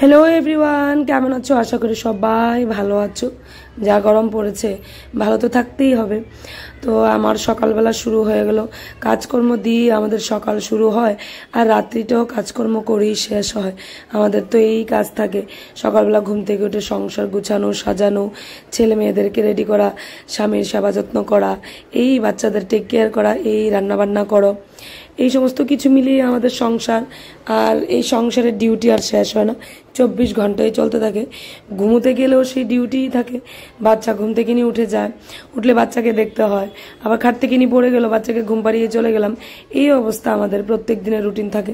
Hello everyone, কেমন আছো? আশা করি সবাই ভালো আছো। যা গরম পড়েছে, ভালো তো থাকতেই হবে। তো আমার সকালবেলা শুরু হয়ে গেল, কাজকর্ম দিয়ে আমাদের সকাল শুরু হয় আর রাত্রিটাও কাজকর্ম করেই শেষ হয়। আমাদের তো এই কাজ থাকে, সকালবেলা ঘুম থেকে উঠে সংসার গুছানো, সাজানো, ছেলে মেয়েদেরকে রেডি করা, স্বামীর সেবা যত্ন করা, এই বাচ্চাদের টেক কেয়ার করা, এই রান্নাবান্না করো, এই সমস্ত কিছু মিলিয়ে আমাদের সংসার। আর এই সংসারের ডিউটি আর শেষ হয় না, 24 ঘন্টায় চলতে থাকে। ঘুমোতে গেলেও সেই ডিউটিই থাকে। বাচ্চা ঘুম থেকে নিয়ে উঠে যায়, উঠলে বাচ্চাকে দেখতে হয়, আবার খাট থেকে নিয়ে পড়ে গেল, বাচ্চাকে ঘুম পাড়িয়ে চলে গেলাম। এই অবস্থা আমাদের প্রত্যেক দিনের রুটিন থাকে।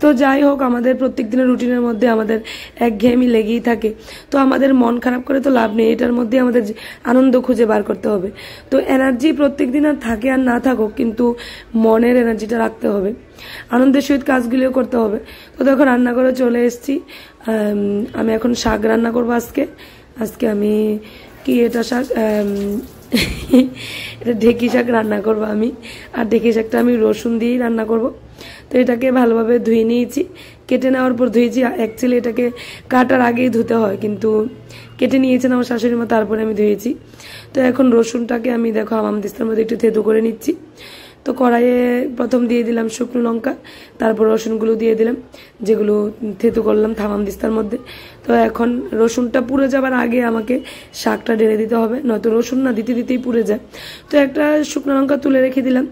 তো যাই হোক, আমাদের প্রত্যেক দিনের রুটিনের মধ্যে আমাদের একঘেয়েমি লেগেই থাকে। তো আমাদের মন খারাপ করে তো লাভ নেই, এটার মধ্যে আমাদের আনন্দ খুঁজে বার করতে হবে। তো এনার্জি প্রত্যেক দিন আর থাকে আর না থাকুক, কিন্তু মনের এনার্জিটা রাখতে হবে, আনন্দের সহিত কাজগুলিও করতে হবে। তো দেখো রান্না করে চলে এসেছি। আমি এখন শাক রান্না করবো আজকে আমি এটা শাক, এটা ঢেঁকি শাক রান্না করবো আমি। আর ঢেঁকি শাকটা আমি রসুন দিয়েই রান্না করব। তো এটাকে ভালোভাবে ধুয়ে নিয়েছি, কেটে নেওয়ার পর ধুয়েছি। অ্যাকচুয়ালি এটাকে কাটার আগেই ধুতে হয়, কিন্তু কেটে নিয়েছেন আমার শাশুড়ি মা, তারপরে আমি ধুয়েছি। তো এখন রসুনটাকে আমি দেখো হামামদিস্তার মধ্যে একটু থেতু করে নিচ্ছি। তো কড়াইয়ে প্রথম দিয়ে দিলাম শুকনো লঙ্কা, তারপর রসুনগুলো দিয়ে দিলাম, যেগুলো থেতু করলাম হামামদিস্তার মধ্যে। তো এখন রসুনটা পুড়ে যাবার আগে আমাকে শাকটা ঢেলে দিতে হবে, নয়তো রসুন না দিতে দিতেই পুড়ে যায়। তো একটা শুকনো লঙ্কা তুলে রেখে দিলাম,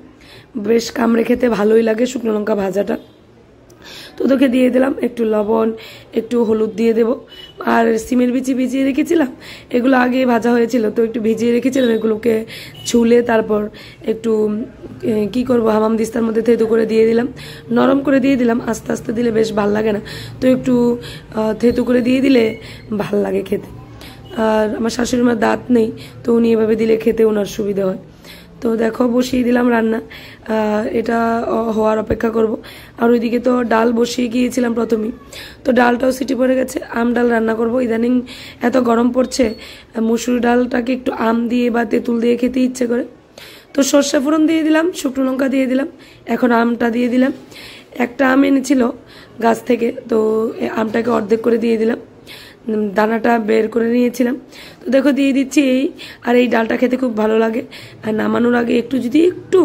বেশ কামড়ে খেতে ভালোই লাগে শুকনো লঙ্কা ভাজাটা। তো তোকে দিয়ে দিলাম একটু লবণ, একটু হলুদ দিয়ে দেব। আর সিমের বিচি ভিজিয়ে রেখেছিলাম, এগুলো আগে ভাজা হয়েছিল, তো একটু ভিজিয়ে রেখেছিলাম, এগুলোকে ছুলে তারপর একটু কি করব হামামদিস্তার মধ্যে থেতু করে দিয়ে দিলাম, নরম করে দিয়ে দিলাম। আস্তে আস্তে দিলে বেশ ভাল লাগে না, তো একটু থেতু করে দিয়ে দিলে ভাল লাগে খেতে। আর আমার শাশুড়ি মার দাঁত নেই, তো উনি এভাবে দিলে খেতে ওনার সুবিধা হয়। তো দেখো বসিয়ে দিলাম রান্না, এটা হওয়ার অপেক্ষা করব। আর ওইদিকে তো ডাল বসিয়ে গিয়েছিলাম প্রথমেই, তো ডালটাও সিটি পড়ে গেছে। আম ডাল রান্না করব। ইদানিং এত গরম পড়ছে, মুসুর ডালটাকে একটু আম দিয়ে বা তেঁতুল দিয়ে খেতে ইচ্ছে করে। তো সর্ষে ফোড়ন দিয়ে দিলাম, শুকনো লঙ্কা দিয়ে দিলাম, এখন আমটা দিয়ে দিলাম। একটা আম এনেছিল গাছ থেকে, তো আমটাকে অর্ধেক করে দিয়ে দিলাম, দানাটা বের করে নিয়েছিলাম। তো দেখো দিয়ে দিচ্ছি এই। আর এই ডালটা খেতে খুব ভালো লাগে। আর নামানোর আগে একটু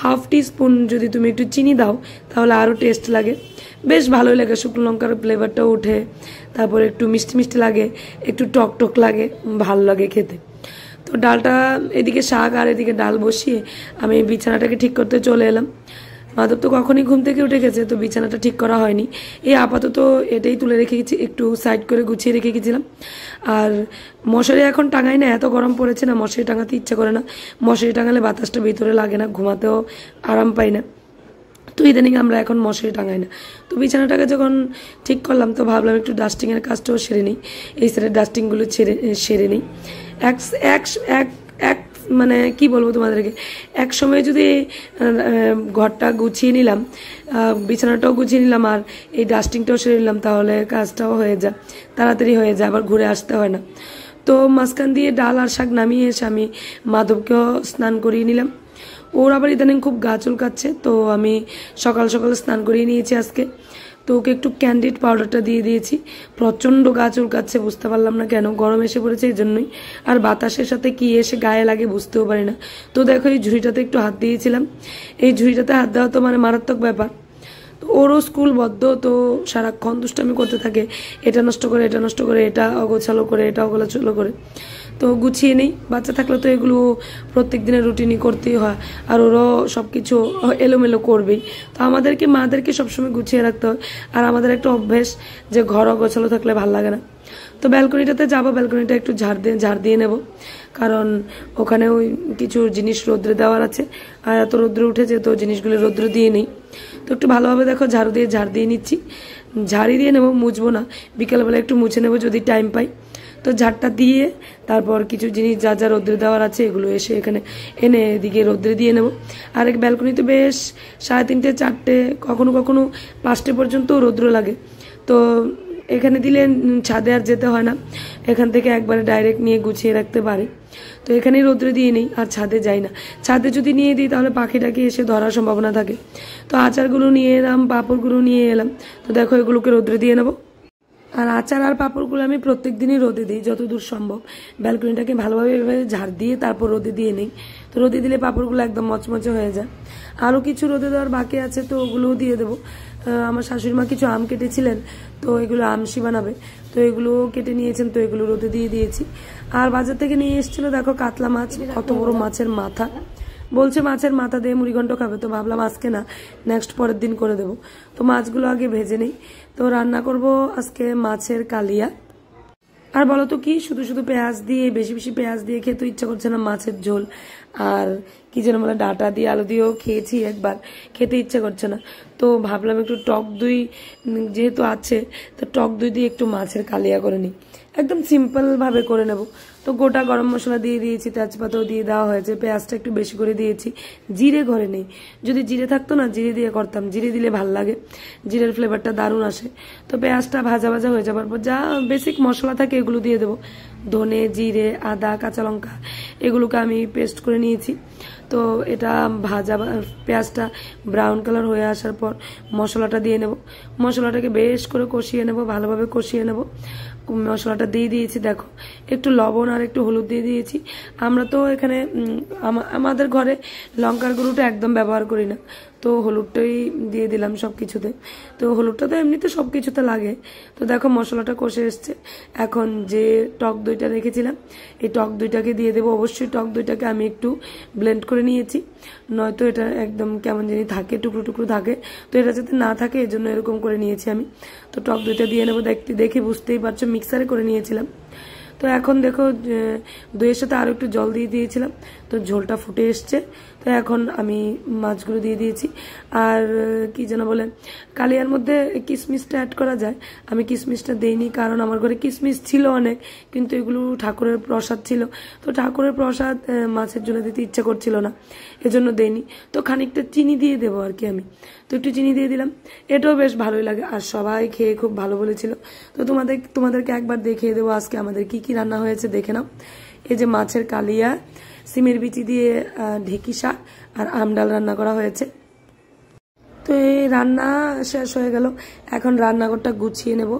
হাফ টি স্পুন যদি তুমি একটু চিনি দাও, তাহলে আরও টেস্ট লাগে, বেশ ভালোই লাগে। শুকনো লঙ্কার ফ্লেভারটাও উঠে, তারপর একটু মিষ্টি মিষ্টি লাগে, একটু টক টক লাগে, ভালো লাগে খেতে। তো ডালটা এদিকে শাক আর এদিকে ডাল বসিয়ে আমি বিছানাটাকে ঠিক করতে চলে এলাম। মাধব তো কখনই ঘুম থেকে উঠে গেছে, তো বিছানাটা ঠিক করা হয়নি। এই আপাতত এটাই তুলে রেখে গেছি, একটু সাইড করে গুছিয়ে রেখে গেছিলাম। আর মশারি এখন টাঙাই না, এত গরম পড়েছে না, মশারি টাঙাতে ইচ্ছে করে না। মশারি টাঙালে বাতাসটা ভিতরে লাগে না, ঘুমাতেও আরাম পাই না। তো ইদানিং আমরা এখন মশারি টাঙাই না। তো বিছানাটাকে যখন ঠিক করলাম, তো ভাবলাম একটু ডাস্টিংয়ের কাজটাও সেরে নিই, এই সাইডের ডাস্টিংগুলো সেরে নিই। এক এক এক এক মানে কি বলবো তোমাদেরকে, এক সময় যদি ঘরটা গুছিয়ে নিলাম, বিছানাটাও গুছিয়ে নিলাম, আর এই ডাস্টিংটাও সেরে নিলাম, তাহলে কাজটাও হয়ে যায়, তাড়াতাড়ি হয়ে যায়, আবার ঘুরে আসতে হয় না। তো মাঝখান দিয়ে ডাল আর শাক নামিয়ে এসে আমি মাধবকেও স্নান করিয়ে নিলাম। ওর আবার ইদানিং খুব গা চুলকাচ্ছে, তো আমি সকাল সকাল স্নান করিয়ে নিয়েছি আজকে। তো ওকে একটু ক্যান্ডিড পাউডারটা দিয়ে দিয়েছি। প্রচণ্ড গা চুলকাচ্ছে, বুঝতে পারলাম না কেন, গরম এসে পড়েছে এই জন্যই। আর বাতাসের সাথে কি এসে গায়ে লাগে বুঝতেও পারি না। তো দেখো এই ঝুড়িটাতে একটু হাত দিয়েছিলাম, এই ঝুড়িটাতে হাত দেওয়া তো মানে মারাত্মক ব্যাপার। তো ওরও স্কুল বদ্ধ, তো সারাক্ষণ দুষ্টামি করতে থাকে, এটা নষ্ট করে এটা নষ্ট করে, এটা অগোছালো করে এটা অগোছালো করে। তো গুছিয়ে নেই, বাচ্চা থাকলে তো এগুলো প্রত্যেক দিনের রুটিনই করতেই হয়, আর ওরও সব কিছু এলোমেলো করবেই। তো আমাদেরকে মাদেরকে সবসময় গুছিয়ে রাখতে হয়। আর আমাদের একটা অভ্যেস যে ঘর অগোছালো থাকলে ভালো লাগে না। তো ব্যালকনিটাতে যাবো, ব্যালকনিটা একটু ঝাড় দিয়ে নেব, কারণ ওখানে ওই কিছু জিনিস রোদ্রে দেওয়ার আছে। আর এত রোদ্রে উঠেছে, তো জিনিসগুলো রোদ্রে দিয়ে নেই। তো একটু ভালোভাবে দেখো ঝাড় দিয়ে নিচ্ছি, ঝাড়ি দিয়ে নেবো, মুছবো না, বিকেলবেলা একটু মুছে নেবো যদি টাইম পাই। তো ঝাড়টা দিয়ে তারপর কিছু জিনিস যা যা রোদ্রে দেওয়ার আছে এগুলো এসে এখানে এনে এদিকে রোদ্রে দিয়ে নেব। আর এক ব্যালকনিতে বেশ 3:30 4টে, কখনো কখনো 5টে পর্যন্ত রোদ্র লাগে। তো এখানে দিলে ছাদে আর যেতে হয় না, এখান থেকে একবারে ডাইরেক্ট নিয়ে গুছিয়ে রাখতে পারি। তো এখানেই রোদ্রে দিয়ে নেই, আর ছাদে যাই না। ছাদে যদি নিয়ে দিই তাহলে পাখিটাকে এসে ধরার সম্ভাবনা থাকে। তো আচারগুলো নিয়ে এলাম, পাঁপড়গুলো নিয়ে এলাম। তো দেখো এগুলোকে রোদ্রে দিয়ে নেবো। আর আচার আর পাঁপড়গুলো আমি প্রত্যেক দিনই রোদে দিই যতদূর সম্ভব। ব্যালকনিটাকে ভালোভাবে এভাবে ঝাড় দিয়ে তারপর রোদে দিয়ে নিই। তো রোদে দিলে পাঁপড়গুলো একদম মচমচে হয়ে যায়। আরও কিছু রোদে দেওয়ার বাকি আছে, তো ওগুলোও দিয়ে দেবো। আমার শাশুড়ি মা কিছু আম কেটেছিলেন, তো এগুলো আমশি বানাবে, তো এগুলো কেটে নিয়েছেন, তো এগুলো রোদে দিয়ে দিয়েছি। আর বাজার থেকে নিয়ে এসেছিল দেখো কাতলা মাছ, কত বড় মাছের মাথা। বলছে মাছের মাথা দিয়ে মুড়িঘণ্ট খাবে, তো ভাবলাম আজকে না, নেক্সট পরের দিন করে দেবো। তো মাছগুলো আগে ভেজে নেই। তো রান্না করব আজকে মাছের কালিয়া। আর বলো তো কি, শুধু শুধু পেঁয়াজ দিয়ে, বেশি বেশি পেঁয়াজ দিয়ে খেতে ইচ্ছা করছে না। মাছের ঝোল আর কি যেন বলে ডাঁটা দিয়ে আলু দিয়েও খেয়েছি একবার, খেতে ইচ্ছা করছে না। তো ভাবলাম একটু টক দই যেহেতু আছে, তো টক দই দিয়ে একটু মাছের কালিয়া করে নিই, একদম সিম্পল ভাবে করে নেব। তো গোটা গরম মশলা দিয়ে দিয়েছি, তেজপাতাও দিয়ে দেওয়া হয়েছে, পেঁয়াজটা একটু বেশি করে দিয়েছি। জিরে ঘরে নেই, যদি জিরে থাকতো না জিরে দিয়ে করতাম, জিরে দিলে ভাল লাগে, জিরের ফ্লেভারটা দারুণ আসে। তো পেঁয়াজটা ভাজা ভাজা হয়ে যাবার পর যা বেসিক মশলা থাকে এগুলো দিয়ে দেবো। ধনে, জিরে, আদা, কাঁচা লঙ্কা এগুলোকে আমি পেস্ট করে নিয়েছি। তো এটা ভাজা পেঁয়াজটা ব্রাউন কালার হয়ে আসার পর মশলাটা দিয়ে নেব। মশলাটাকে বেশ করে কষিয়ে নেব, ভালোভাবে কষিয়ে নেব। মশলাটা দিয়ে দিয়েছি, দেখো একটু লবণ আর একটু হলুদ দিয়ে দিয়েছি। আমরা তো এখানে আমাদের ঘরে লঙ্কার গুঁড়োটা একদম ব্যবহার করি না, তো হলুদটাই দিয়ে দিলাম সব কিছুতে। তো হলুদটা তো এমনিতে সব কিছুতে লাগে। তো দেখো মশলাটা কষে এসছে। এখন যে টক দইটা রেখেছিলাম, এই টক দইটাকে দিয়ে দেবো। অবশ্যই টক দইটাকে আমি একটু ব্লেন্ড করে নিয়েছি, নয়তো এটা একদম কেমন জানি থাকে, টুকরো টুকরো থাকে। তো এটা যাতে না থাকে এজন্য এরকম করে নিয়েছি আমি। তো টক দইটা দিয়ে নেবো, দেখে বুঝতেই পারছো মিক্সারে করে নিয়েছিলাম। তো এখন দেখো দইয়ের সাথে আরো একটু জল দিয়ে দিয়েছিলাম, তো ঝোলটা ফুটে এসছে। তো এখন আমি মাছগুলো দিয়ে দিয়েছি। আর কি যেন বলে, কালিয়ার মধ্যে কিশমিশটা অ্যাড করা যায়, আমি কিশমিশটা দেইনি, কারণ আমার ঘরে কিশমিশ ছিল অনেক, কিন্তু এগুলো ঠাকুরের প্রসাদ ছিল। তো ঠাকুরের প্রসাদ মাছের জন্য দিতে ইচ্ছা করছিল না, এজন্য দেইনি। তো খানিকটা চিনি দিয়ে দেবো আর কি আমি। তো একটু চিনি দিয়ে দিলাম, এটাও বেশ ভালোই লাগে। আর সবাই খেয়ে খুব ভালো বলেছিল। তো তোমাদেরকে একবার দেখিয়ে দেবো আজকে আমাদের কি কি রান্না হয়েছে, দেখে নাও। এই যে মাছের কালিয়া, সিমের বিচি দিয়ে ঢেঁকি শাক আর আম ডাল রান্না করা হয়েছে। তো এই রান্না শেষ হয়ে গেল। এখন রান্নাঘরটা গুছিয়ে নেব,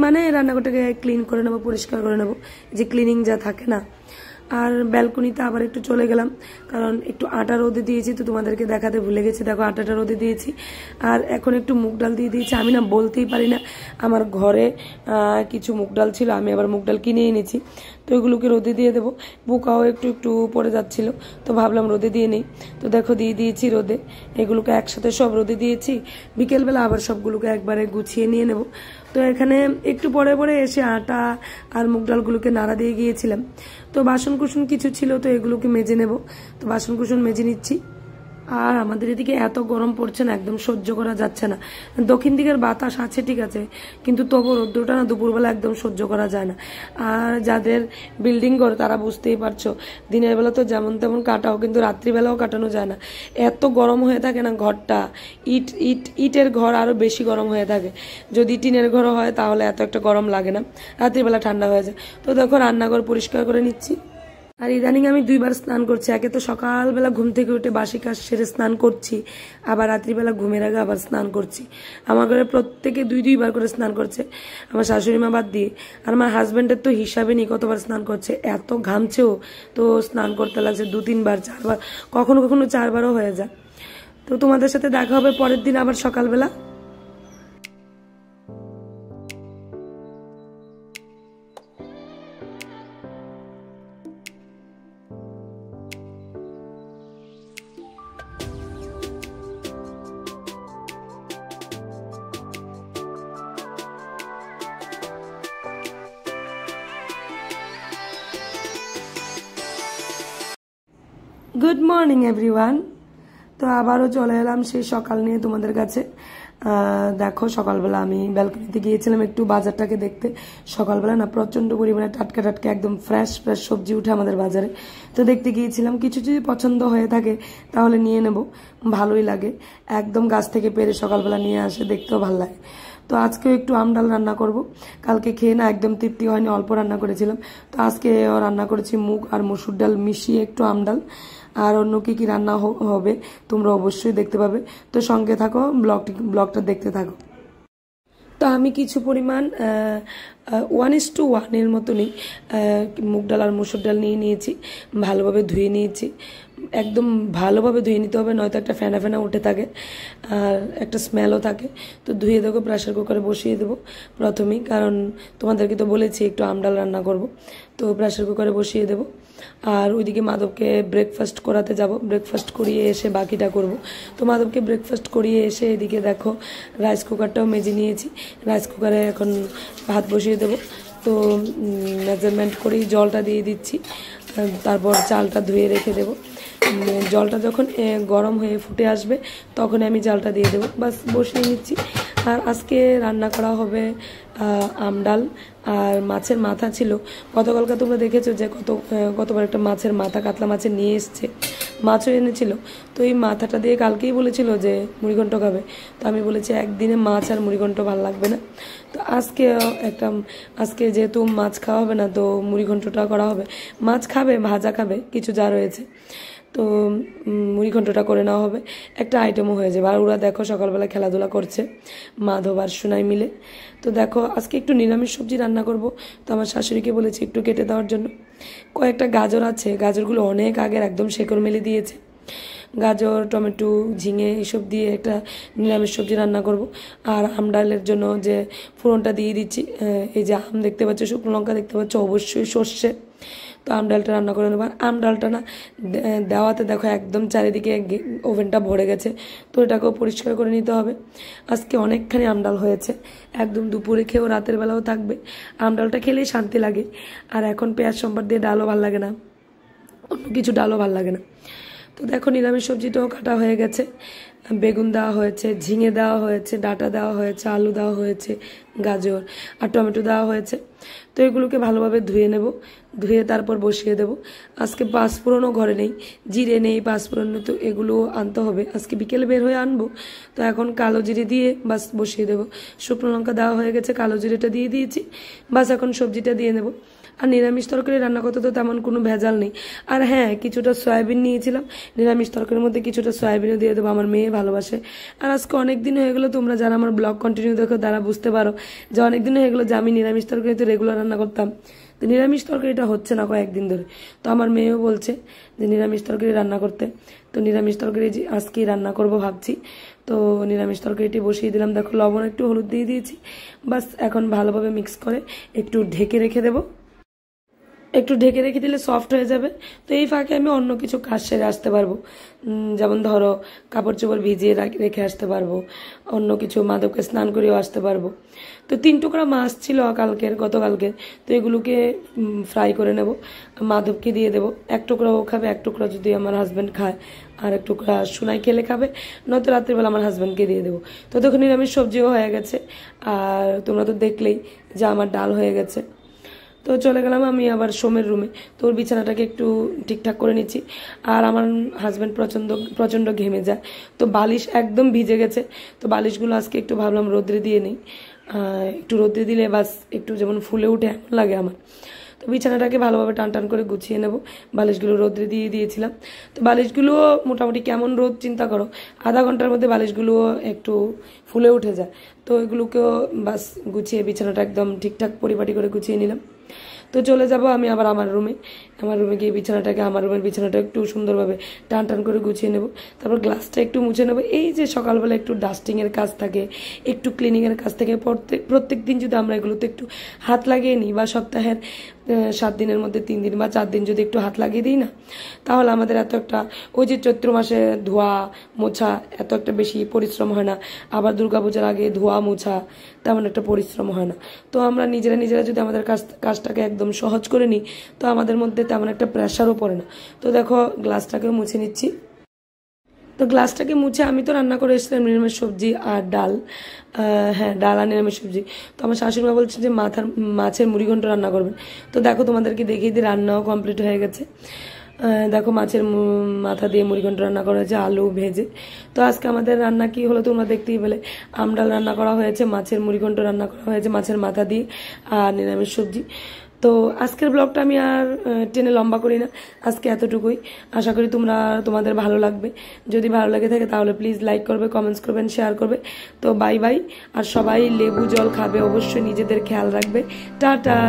মানে রান্নাঘরটাকে ক্লিন করে নেব, পরিষ্কার করে নেব, যে ক্লিনিং যা থাকে না। আর ব্যালকনিতে আবার একটু চলে গেলাম, কারণ একটু আটা রোদে দিয়েছি, তো তোমাদেরকে দেখাতে ভুলে গেছি। দেখো আটাটা রোদে দিয়েছি। আর এখন একটু মুগ ডাল দিয়ে দিয়েছি। আমি না বলতেই পারি না, আমার ঘরে কিছু মুগ ডাল ছিল, আমি আবার মুগ ডাল কিনে এনেছি। তো এগুলোকে রোদে দিয়ে দেবো। পোকাও একটু একটু পড়ে যাচ্ছিল, তো ভাবলাম রোদে দিয়ে নেই। তো দেখো দিয়ে দিয়েছি রোদে। এগুলোকে একসাথে সব রোদে দিয়েছি। বিকেলবেলা আবার সবগুলোকে একবারে গুছিয়ে নিয়ে নেব। তো এখানে একটু পরে পরে এসে আটা আর মুগ ডালগুলোকে নাড়া দিয়ে গিয়েছিলাম। তো বাসন কুসন কিছু ছিল, তো এগুলোকে মেজে নেব। তো বাসন কুসন মেজে নিচ্ছি। আর আমাদের এদিকে এত গরম পড়ছে না, একদম সহ্য করা যাচ্ছে না। দক্ষিণ দিকের বাতাস আছে ঠিক আছে, কিন্তু তবু রোদ্দুরটা না দুপুরবেলা একদম সহ্য করা যায় না। আর যাদের বিল্ডিং ঘর তারা বুঝতেই পারছো, দিনের বেলা তো যেমন তেমন কাটাও, কিন্তু রাত্রিবেলাও কাটানো যায় না, এত গরম হয়ে থাকে না ঘরটা। ইটের ঘর আরো বেশি গরম হয়ে থাকে। যদি টিনের ঘর হয় তাহলে এত একটা গরম লাগে না, রাত্রিবেলা ঠান্ডা হয়ে যায়। তো দেখো রান্নাঘর পরিষ্কার করে নিচ্ছি। আর ইদানিং আমি 2 বার স্নান করছি। একে তো সকালবেলা ঘুম থেকে উঠে বাসি কাজ সেরে স্নান করছি, আবার রাত্রিবেলা ঘুমের আগে আবার স্নান করছি। আমার ঘরে প্রত্যেকে 2 বার করে স্নান করছে, আমার শাশুড়ি মা বাদ দিয়ে। আর আমার হাজবেন্ডের তো হিসাবে নেই কতবার স্নান করছে, এত ঘামছেও। তো স্নান করতে লাগছে 2-3 বার, 4 বার, কখনো কখনো 4 বারও হয়ে যায়। তো তোমাদের সাথে দেখা হবে পরের দিন আবার সকালবেলা। Good morning everyone. তো আবারও চলে এলাম সেই সকাল নিয়ে তোমাদের কাছে। দেখো সকালবেলা আমি ব্যালকনিতে গিয়েছিলাম একটু বাজারটাকে দেখতে। সকালবেলা না প্রচন্ড পরিমাণে টাটকা টাটকা একদম ফ্রেশ ফ্রেশ সবজি উঠে আমাদের বাজারে। তো দেখতে গিয়েছিলাম, কিছু যদি পছন্দ হয়ে থাকে তাহলে নিয়ে নেব, ভালোই লাগে। একদম গাছ থেকে পেরে সকালবেলা নিয়ে আসে, দেখতেও ভালো লাগে। তো আজকেও একটু আম ডাল রান্না করব। কালকে খেয়ে না একদম তৃপ্তি হয়নি, অল্প রান্না করেছিলাম। তো আজকে রান্না করেছি মুগ আর মসুর ডাল মিশিয়ে একটু আম ডাল। আর অন্য কি কি রান্না হবে তোমরা অবশ্যই দেখতে পাবে। তো সঙ্গে থাকো, ব্লগটা দেখতে থাকো। তো আমি কিছু পরিমাণ 1:1 মতনই মুগ ডাল আর মসুর ডাল নিয়ে নিয়েছি, ভালোভাবে ধুয়ে নিয়েছি। একদম ভালোভাবে ধুয়ে নিতে হবে, নয়তো একটা ফেনা ফেনা উঠে থাকে আর একটা স্মেলও থাকে। তো ধুয়ে দেবো, প্রেসার কুকারে বসিয়ে দেবো প্রথমেই, কারণ তোমাদেরকে তো বলেছি একটু আমডাল রান্না করব। তো প্রেসার কুকারে বসিয়ে দেবো। আর ওইদিকে মাধবকে ব্রেকফাস্ট করাতে যাব, ব্রেকফাস্ট করিয়ে এসে বাকিটা করব। তো মাধবকে ব্রেকফাস্ট করিয়ে এসে এদিকে দেখো রাইস কুকারটাও মেজে নিয়েছি। রাইস কুকারে এখন ভাত বসিয়ে দেবো। তো মেজারমেন্ট করেই জলটা দিয়ে দিচ্ছি, তারপর চালটা ধুয়ে রেখে দেবো। জলটা যখন গরম হয়ে ফুটে আসবে তখন আমি চালটা দিয়ে দেবো, বাস বসিয়ে নিচ্ছি। আর আজকে রান্না করা হবে আমডাল আর মাছের মাথা ছিল। গতকালকে তোমরা দেখেছো যে কতবার একটা মাছের মাথা, কাতলা মাছের নিয়ে এসছে, মাছও এনেছিল। তো এই মাথাটা দিয়ে কালকেই বলেছিল যে মুড়িঘণ্ট খাবে। তো আমি বলেছি একদিনে মাছ আর মুড়িঘণ্ট ভালো লাগবে না, তো আজকে যেহেতু মাছ খাওয়া হবে না, তো মুড়িঘণ্টটা করা হবে। মাছ খাবে, ভাজা খাবে, কিছু যা রয়েছে, তো মুড়িঘণ্টটা করে নেওয়া হবে, একটা আইটেমও হয়ে যাবে। আর ওরা দেখো সকালবেলা খেলাধুলা করছে মাধব আর সোনাই মিলে। তো দেখো আজকে একটু নিরামিষ সবজি রান্না করব। তো আমার শাশুড়িকে বলেছি একটু কেটে দেওয়ার জন্য। কয়েকটা গাজর আছে, গাজরগুলো অনেক আগের একদম শেকড় মেলে দিয়েছে। গাজর, টমেটো, ঝিঙে এসব দিয়ে একটা নিরামিষ সবজি রান্না করব। আর আম ডালের জন্য যে ফোড়নটা দিয়ে দিচ্ছি, এই যে আম দেখতে পাচ্ছ, শুকনো লঙ্কা দেখতে পাচ্ছ, অবশ্যই সর্ষে। তো আম ডালটা রান্না করে নেব। আম ডালটা না দেওয়াতে দেখো একদম চারিদিকে ওভেনটা ভরে গেছে, তো এটাকেও পরিষ্কার করে নিতে হবে। আজকে অনেকখানি আম ডাল হয়েছে, একদম দুপুরে খেয়েও রাতের বেলাও থাকবে। আম ডালটা খেলেই শান্তি লাগে। আর এখন পেঁয়াজ সম্বার দিয়ে ডালও ভাল লাগে না, অন্য কিছু ডালও ভাল লাগে না। তো দেখো নিরামিষ সবজিটাও কাটা হয়ে গেছে, বেগুন দেওয়া হয়েছে, ঝিঙে দেওয়া হয়েছে, ডাঁটা দেওয়া হয়েছে, আলু দেওয়া হয়েছে, গাজর আর টমেটো দেওয়া হয়েছে। তো এগুলোকে ভালোভাবে ধুয়ে নেব, ধুয়ে তারপর বসিয়ে দেব। আজকে পাঁচফোড়নও ঘরে নেই, জিরে নেই, পাঁচফোড়ন, তো এগুলো আনতে হবে। আজকে বিকেলে বের হয়ে আনবো। তো এখন কালো জিরে দিয়ে বাস বসিয়ে দেব। শুকনো লঙ্কা দেওয়া হয়ে গেছে, কালো জিরেটা দিয়ে দিয়েছি, বাস এখন সবজিটা দিয়ে নেব। আর নিরামিষ তরকারি রান্না করতে তো তেমন কোনো ভেজাল নেই। আর হ্যাঁ, কিছুটা সয়াবিন নিয়েছিলাম, নিরামিষ তরকারির মধ্যে কিছুটা সয়াবিনও দিয়ে দেবো, আমার মেয়ে ভালোবাসে। আর আজকে অনেক দিন হয়ে গেলো, তোমরা যারা আমার ব্লগ কন্টিনিউ দেখো তারা বুঝতে পারো যে অনেক দিন হয়ে গেলো যে আমি নিরামিষ তরকারি তো রেগুলার রান্না করতাম, তো নিরামিষ তরকারিটা হচ্ছে না কয়েকদিন ধরে। তো আমার মেয়েও বলছে যে নিরামিষ তরকারি রান্না করতে, তো নিরামিষ তরকারি আজকেই রান্না করব ভাবছি। তো নিরামিষ তরকারিটি বসিয়ে দিলাম। দেখো লবণ একটু হলুদ দিয়ে দিয়েছি, বাস এখন ভালোভাবে মিক্স করে একটু ঢেকে রেখে দেবো। একটু ঢেকে রেখে দিলে সফট হয়ে যাবে। তো এই ফাঁকে আমি অন্য কিছু কাজ সেরে আসতে পারবো, যেমন ধরো কাপড় চোপড় ভিজিয়ে রেখে আসতে পারবো, অন্য কিছু মাধবকে স্নান করেও আসতে পারবো। তো 3 টুকরা মাছ ছিল গতকালকের, তো এগুলোকে ফ্রাই করে নেব, মাধবকে দিয়ে দেবো। 1 টুকরা ও খাবে, 1 টুকরা যদি আমার হাজব্যান্ড খায়, আর 1 টুকরা সোনাই খেলে খাবে, নয়তো রাত্রিবেলা আমার হাজব্যান্ডকে দিয়ে দেবো। তো তখন নিরামিষ সবজিও হয়ে গেছে। আর তোমরা তো দেখলেই যে আমার ডাল হয়ে গেছে। তো চলে গেলাম আমি আবার সোমের রুমে। তো ওর বিছানাটাকে একটু ঠিকঠাক করে নিচ্ছি। আর আমার হাজব্যান্ড প্রচণ্ড ঘেমে যায়, তো বালিশ একদম ভিজে গেছে। তো বালিশগুলো আজকে একটু ভাবলাম রোদ্রে দিয়ে নিই, একটু রোদ্রে দিলে বাস একটু যেমন ফুলে উঠে এমন লাগে আমার। তো বিছানাটাকে ভালোভাবে টান করে গুছিয়ে নেব। বালিশগুলো রোদ্রে দিয়ে দিয়েছিলাম। তো বালিশগুলোও মোটামুটি কেমন রোদ চিন্তা করো, আধা ঘন্টার মধ্যে বালিশগুলোও একটু ফুলে উঠে যায়। তো এগুলোকেও বাস গুছিয়ে বিছানাটা একদম ঠিকঠাক পরিপাটি করে গুছিয়ে নিলাম। তো চলে যাব আমি আবার আমার রুমে গিয়ে আমার রুমের বিছানাটা একটু সুন্দরভাবে টান করে গুছিয়ে নেব। তারপর গ্লাসটা একটু মুছে নেব। এই যে সকালবেলা একটু ডাস্টিংয়ের কাজ থাকে, একটু ক্লিনিংয়ের কাজ থাকে, প্রত্যেক দিন যদি আমরা এগুলোতে একটু হাত লাগিয়ে নিই, বা সপ্তাহের 7 দিনের মধ্যে 3 দিন বা 4 দিন যদি একটু হাত লাগিয়ে দিই না, তাহলে আমাদের এত একটা ওই যে চৈত্র মাসে ধোয়া মোছা এত একটা বেশি পরিশ্রম হয় না। আবার দুর্গাপূজার আগে ধোয়া মোছা তেমন একটা পরিশ্রম হয় না। তো আমরা নিজেরা যদি আমাদের কাজটাকে একদম সহজ করে নিই, তো আমাদের মধ্যে তেমন একটা প্রেশারও পড়ে না। তো দেখো গ্লাসটাকে মুছে নিচ্ছি। তো গ্লাসটাকে মুছে আমি তো রান্না করে এসেছিলাম নিরামিষ সবজি আর ডাল, হ্যাঁ ডাল আর নিরামিষ সবজি। তো আমার শাশুড়ি মা বলছে যে মাছের মুড়িঘণ্ট রান্না করবেন। তো দেখো তোমাদেরকে দেখিয়ে দিয়ে রান্নাও কমপ্লিট হয়ে গেছে। দেখো মাছের মাথা দিয়ে মুড়িঘণ্ট রান্না করা হয়েছে আলু ভেজে। তো আজকে আমাদের রান্না কি হলো তোমরা দেখতেই পেলে, আমডাল রান্না করা হয়েছে, মাছের মুড়িঘণ্ট রান্না করা হয়েছে মাছের মাথা দিয়ে, আর নিরামিষ সবজি। তো আজকের ব্লগটা আমি আর টেনে লম্বা করি না, আজকে এতটুকুই। আশা করি তোমাদের ভালো লাগবে। যদি ভালো লাগে থাকে তাহলে প্লিজ লাইক করবে, কমেন্টস করবেন, শেয়ার করবে। তো বাই বাই। আর সবাই লেবু জল খাবে, অবশ্যই নিজেদের খেয়াল রাখবে। টাটা।